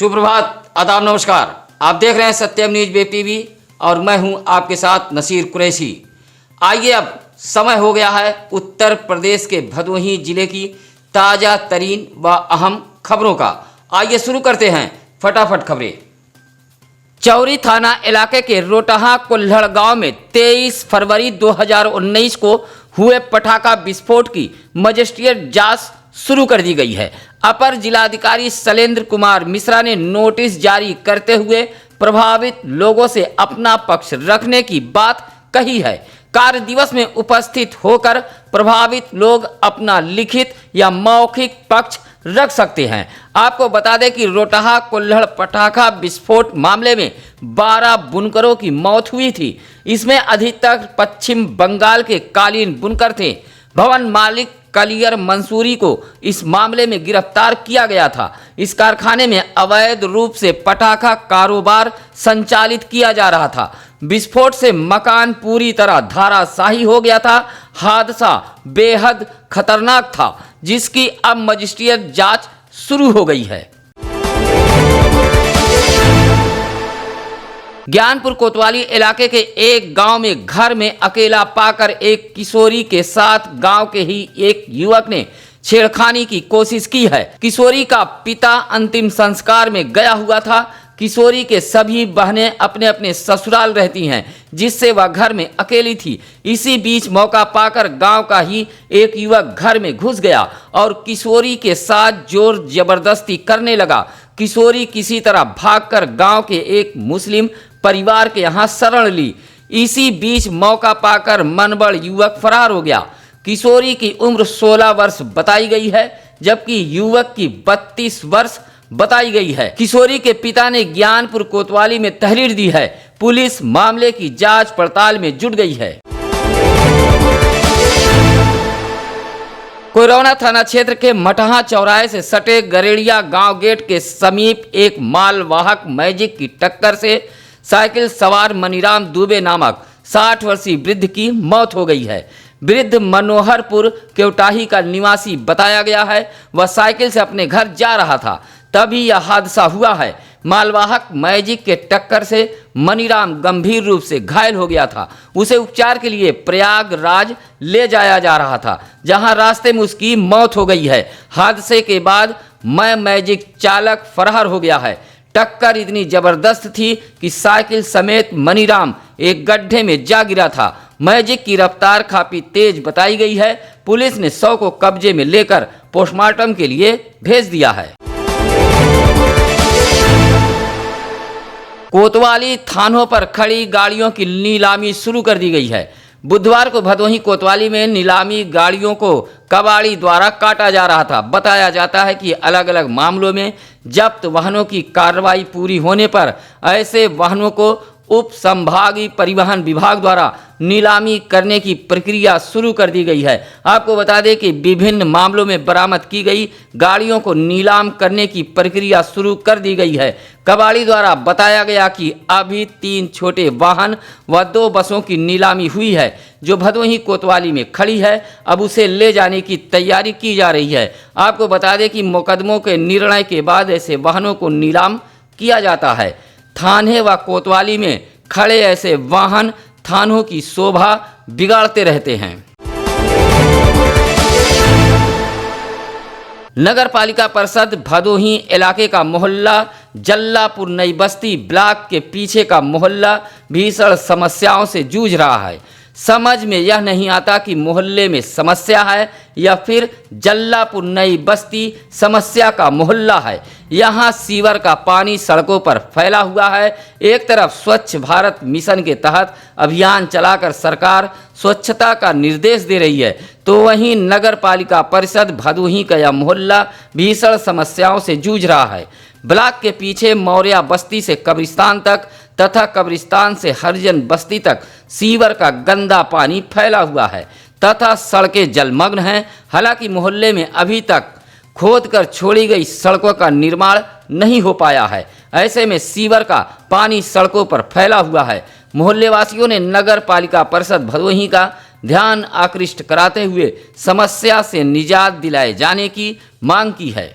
सुप्रभात, आदाब, नमस्कार। आप देख रहे हैं सत्यम न्यूज वेब टीवी और मैं हूं आपके साथ नसीर कुरैशी। आइए अब समय हो गया है उत्तर प्रदेश के भदोही जिले की ताज़ा तरीन व अहम खबरों का। आइए शुरू करते हैं फटाफट खबरें। चौरी थाना इलाके के रोटहा कुल्हड़ गांव में 23 फरवरी 2019 को हुए पटाखा विस्फोट की मजिस्ट्रेट जांच शुरू कर दी गई है। अपर जिलाधिकारी शैलेंद्र कुमार मिश्रा ने नोटिस जारी करते हुए प्रभावित लोगों से अपना पक्ष रखने की बात कही है। कार्य दिवस में उपस्थित होकर प्रभावित लोग अपना लिखित या मौखिक पक्ष रख सकते हैं। आपको बता दें कि रोटहा कुल्हड़ पटाखा विस्फोट मामले में 12 बुनकरों की मौत हुई थी। इसमें अधिकतर पश्चिम बंगाल के कालीन बुनकर थे। भवन मालिक कलियर मंसूरी को इस मामले में गिरफ्तार किया गया था। इस कारखाने में अवैध रूप से पटाखा कारोबार संचालित किया जा रहा था। विस्फोट से मकान पूरी तरह धराशायी हो गया था। हादसा बेहद खतरनाक था, जिसकी अब मजिस्ट्रेट जांच शुरू हो गई है। ज्ञानपुर कोतवाली इलाके के एक गांव में घर में अकेला पाकर एक किशोरी के साथ गांव के ही एक युवक ने छेड़खानी की कोशिश की है। किशोरी का पिता अंतिम संस्कार में गया हुआ था। किशोरी के सभी बहनें अपने अपने ससुराल रहती हैं, जिससे वह घर में अकेली थी। इसी बीच मौका पाकर गांव का ही एक युवक घर में घुस गया और किशोरी के साथ जोर जबरदस्ती करने लगा। किशोरी किसी तरह भागकर गांव के एक मुस्लिम परिवार के यहाँ शरण ली। इसी बीच मौका पाकर मनबड़ युवक फरार हो गया। किशोरी की उम्र 16 वर्ष बताई गई है, जबकि युवक की 32 वर्ष बताई गई है। किशोरी के पिता ने ज्ञानपुर कोतवाली में तहरीर दी है। पुलिस मामले की जांच पड़ताल में जुट गई है। कोरोना थाना क्षेत्र के मटहा चौराहे से सटे गरेड़िया गांव गेट के समीप एक मालवाहक मैजिक की टक्कर से साइकिल सवार मनीराम दुबे नामक 60 वर्षीय वृद्ध की मौत हो गई है। वृद्ध मनोहरपुर केवटाही का निवासी बताया गया है। वह साइकिल से अपने घर जा रहा था, तभी यह हादसा हुआ है। मालवाहक मैजिक के टक्कर से मनीराम गंभीर रूप से घायल हो गया था। उसे उपचार के लिए प्रयागराज ले जाया जा रहा था, जहां रास्ते में उसकी मौत हो गई है। हादसे के बाद मैजिक चालक फरार हो गया है। टक्कर इतनी जबरदस्त थी कि साइकिल समेत मनीराम एक गड्ढे में जा गिरा था। मैजिक की रफ्तार काफी तेज बताई गई है। पुलिस ने शव को कब्जे में लेकर पोस्टमार्टम के लिए भेज दिया है। कोतवाली थानों पर खड़ी गाड़ियों की नीलामी शुरू कर दी गई है। बुधवार को भदोही कोतवाली में नीलामी गाड़ियों को कबाड़ी द्वारा काटा जा रहा था। बताया जाता है कि अलग अलग मामलों में जब्त वाहनों की कार्रवाई पूरी होने पर ऐसे वाहनों को उप संभागीय परिवहन विभाग द्वारा नीलामी करने की प्रक्रिया शुरू कर दी गई है। आपको बता दें कि विभिन्न मामलों में बरामद की गई गाड़ियों को नीलाम करने की प्रक्रिया शुरू कर दी गई है। कबाड़ी द्वारा बताया गया कि अभी 3 छोटे वाहन व 2 बसों की नीलामी हुई है, जो भदोही कोतवाली में खड़ी है। अब उसे ले जाने की तैयारी की जा रही है। आपको बता दें कि मुकदमों के निर्णय के बाद ऐसे वाहनों को नीलाम किया जाता है। थाने व कोतवाली में खड़े ऐसे वाहन थानों की शोभा बिगाड़ते रहते हैं। नगर पालिका परिषद भदोही इलाके का मोहल्ला जल्लापुर नई बस्ती ब्लॉक के पीछे का मोहल्ला भीषण समस्याओं से जूझ रहा है। समझ में यह नहीं आता कि मोहल्ले में समस्या है या फिर जल्लापुर नई बस्ती समस्या का मोहल्ला है। यहाँ सीवर का पानी सड़कों पर फैला हुआ है। एक तरफ स्वच्छ भारत मिशन के तहत अभियान चलाकर सरकार स्वच्छता का निर्देश दे रही है, तो वहीं नगर पालिका परिषद भदोही का यह मोहल्ला भीषण समस्याओं से जूझ रहा है। ब्लॉक के पीछे मौर्या बस्ती से कब्रिस्तान तक तथा कब्रिस्तान से हरिजन बस्ती तक सीवर का गंदा पानी फैला हुआ है तथा सड़कें जलमग्न हैं। हालांकि मोहल्ले में अभी तक खोदकर छोड़ी गई सड़कों का निर्माण नहीं हो पाया है। ऐसे में सीवर का पानी सड़कों पर फैला हुआ है। मोहल्ले वासियों ने नगर पालिका परिषद भदोही का ध्यान आकृष्ट कराते हुए समस्या से निजात दिलाए जाने की मांग की है।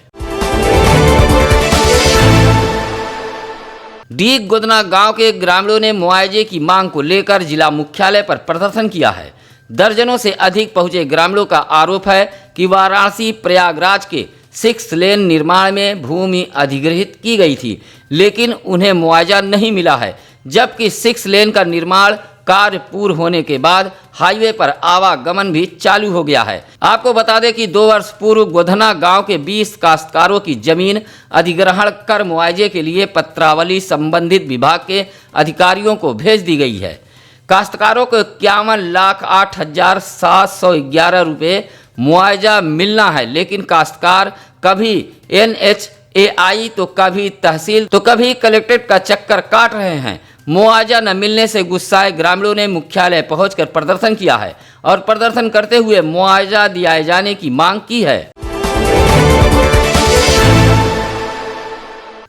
डीग गोदना गांव के ग्रामीणों ने मुआवजे की मांग को लेकर जिला मुख्यालय पर प्रदर्शन किया है। दर्जनों से अधिक पहुंचे ग्रामीणों का आरोप है कि वाराणसी प्रयागराज के 6 लेन निर्माण में भूमि अधिग्रहित की गई थी, लेकिन उन्हें मुआवजा नहीं मिला है, जबकि 6 लेन का निर्माण कार्य पूर्ण होने के बाद हाईवे पर आवागमन भी चालू हो गया है। आपको बता दें कि 2 वर्ष पूर्व गोधना गांव के 20 काश्तकारों की जमीन अधिग्रहण कर मुआवजे के लिए पत्रावली संबंधित विभाग के अधिकारियों को भेज दी गई है। काश्तकारों को 51,08,711 रुपये मुआवजा मिलना है, लेकिन काश्तकार कभी NHAI तो कभी तहसील तो कभी कलेक्ट्रेट का चक्कर काट रहे हैं। मुआवजा न मिलने से गुस्साए ग्रामीणों ने मुख्यालय पहुंचकर प्रदर्शन किया है और प्रदर्शन करते हुए मुआवजा दिए जाने की मांग की है।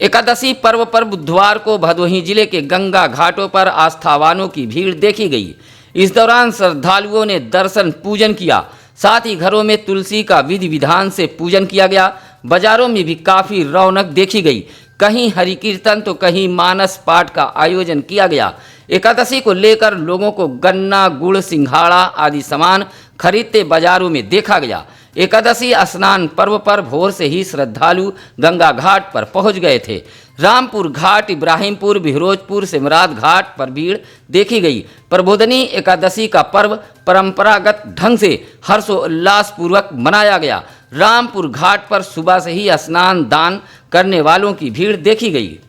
एकादशी पर्व पर बुधवार को भदोही जिले के गंगा घाटों पर आस्थावानों की भीड़ देखी गई। इस दौरान श्रद्धालुओं ने दर्शन पूजन किया, साथ ही घरों में तुलसी का विधि विधान से पूजन किया गया। बाजारों में भी काफी रौनक देखी गई। कहीं हरि कीर्तन तो कहीं मानस पाठ का आयोजन किया गया। एकादशी को लेकर लोगों को गन्ना, गुड़, सिंघाड़ा आदि सामान खरीदते बाजारों में देखा गया। एकादशी स्नान पर्व पर भोर से ही श्रद्धालु गंगा घाट पर पहुंच गए थे। रामपुर घाट, इब्राहिमपुर, बिहरोजपुर, सिमरात घाट पर भीड़ देखी गई। प्रबोधनी एकादशी का पर्व परंपरागत ढंग से हर्षोल्लास पूर्वक मनाया गया। रामपुर घाट पर सुबह से ही स्नान दान करने वालों की भीड़ देखी गई।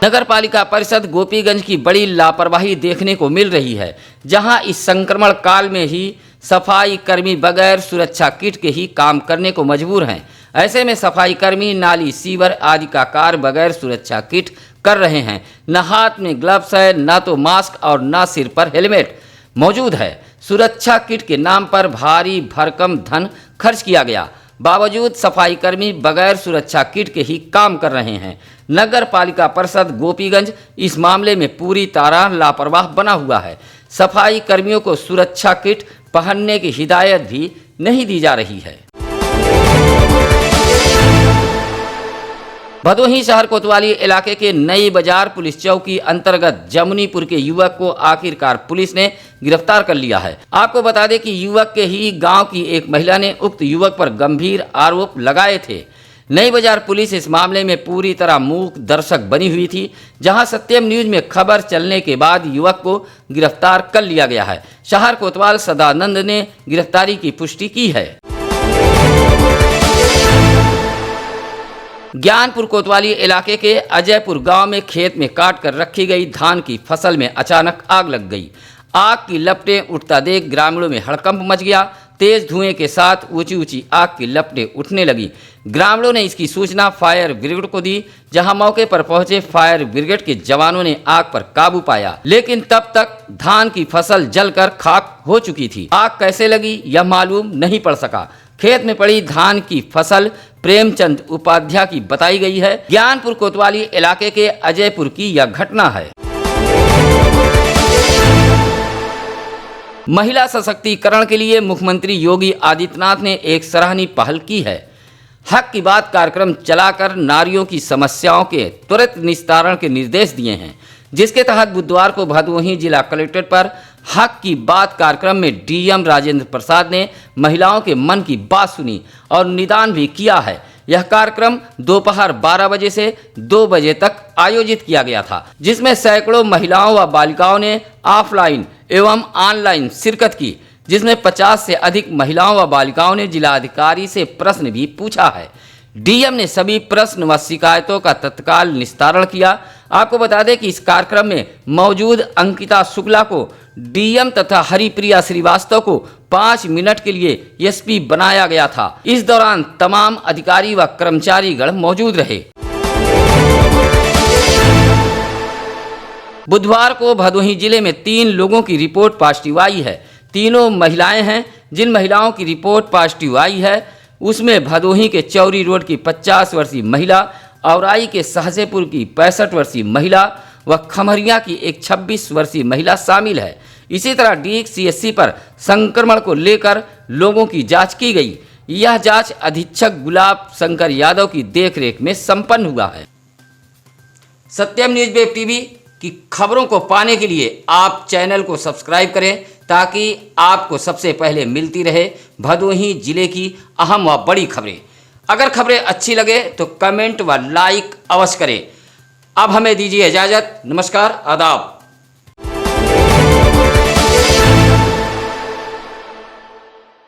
नगर पालिका परिषद गोपीगंज की बड़ी लापरवाही देखने को मिल रही है, जहां इस संक्रमण काल में ही सफाई कर्मी बगैर सुरक्षा किट के ही काम करने को मजबूर हैं। ऐसे में सफाई कर्मी नाली, सीवर आदि का कार्य बगैर सुरक्षा किट कर रहे हैं। न हाथ में ग्लव्स है, न तो मास्क और न सिर पर हेलमेट मौजूद है। सुरक्षा किट के नाम पर भारी भरकम धन खर्च किया गया, बावजूद सफाई कर्मी बगैर सुरक्षा किट के ही काम कर रहे हैं। नगर पालिका परिषद गोपीगंज इस मामले में पूरी तरह लापरवाह बना हुआ है। सफाई कर्मियों को सुरक्षा किट पहनने की हिदायत भी नहीं दी जा रही है। भदोही शहर कोतवाली इलाके के नई बाजार पुलिस चौकी अंतर्गत जमुनीपुर के युवक को आखिरकार पुलिस ने गिरफ्तार कर लिया है। आपको बता दें कि युवक के ही गांव की एक महिला ने उक्त युवक पर गंभीर आरोप लगाए थे। नई बाजार पुलिस इस मामले में पूरी तरह मूक दर्शक बनी हुई थी, जहां सत्यम न्यूज में खबर चलने के बाद युवक को गिरफ्तार कर लिया गया है। शहर कोतवाल सदानंद ने गिरफ्तारी की पुष्टि की है। ज्ञानपुर कोतवाली इलाके के अजयपुर गांव में खेत में काट कर रखी गई धान की फसल में अचानक आग लग गई। आग की लपटें उठता देख ग्रामीणों में हड़कंप मच गया। तेज धुएं के साथ ऊंची ऊंची आग की लपटें उठने लगी। ग्रामीणों ने इसकी सूचना फायर ब्रिगेड को दी, जहां मौके पर पहुंचे फायर ब्रिगेड के जवानों ने आग पर काबू पाया, लेकिन तब तक धान की फसल जलकर खाक हो चुकी थी। आग कैसे लगी यह मालूम नहीं पड़ सका। खेत में पड़ी धान की फसल प्रेमचंद उपाध्याय की बताई गई है। ज्ञानपुर कोतवाली इलाके के अजयपुर की यह घटना है। महिला सशक्तिकरण के लिए मुख्यमंत्री योगी आदित्यनाथ ने एक सराहनीय पहल की है। हक की बात कार्यक्रम चलाकर नारियों की समस्याओं के त्वरित निस्तारण के निर्देश दिए हैं, जिसके तहत बुधवार को भदोही जिला कलेक्ट्रेट पर हक की बात कार्यक्रम में डीएम राजेंद्र प्रसाद ने महिलाओं के मन की बात सुनी और निदान भी किया है। यह कार्यक्रम दोपहर 12 बजे से 2 बजे तक आयोजित किया गया था, जिसमें सैकड़ों महिलाओं व बालिकाओं ने ऑफलाइन एवं ऑनलाइन शिरकत की, जिसमें 50 से अधिक महिलाओं व बालिकाओं ने जिलाधिकारी से प्रश्न भी पूछा है। डीएम ने सभी प्रश्न व शिकायतों का तत्काल निस्तारण किया। आपको बता दें कि इस कार्यक्रम में मौजूद अंकिता शुक्ला को डीएम तथा हरिप्रिया श्रीवास्तव को 5 मिनट के लिए एसपी बनाया गया था। इस दौरान तमाम अधिकारी व कर्मचारीगण मौजूद रहे। बुधवार को भदोही जिले में 3 लोगों की रिपोर्ट पॉजिटिव आई है। तीनों महिलाएं हैं। जिन महिलाओं की रिपोर्ट पॉजिटिव आई है उसमें भदोही के चौरी रोड की 50 वर्षीय महिला, औराई के सहजेपुर की 65 वर्षीय महिला व खमरिया की एक 26 वर्षीय महिला शामिल है। इसी तरह DCSC पर संक्रमण को लेकर लोगों की जांच की गई। यह जांच अधीक्षक गुलाब शंकर यादव की देखरेख में संपन्न हुआ है। सत्यम न्यूज वेब टीवी की खबरों को पाने के लिए आप चैनल को सब्सक्राइब करें ताकि आपको सबसे पहले मिलती रहे भदोही जिले की अहम व बड़ी खबरें। अगर खबरें अच्छी लगे तो कमेंट व लाइक अवश्य करें। अब हमें दीजिए इजाज़त। नमस्कार, आदाब।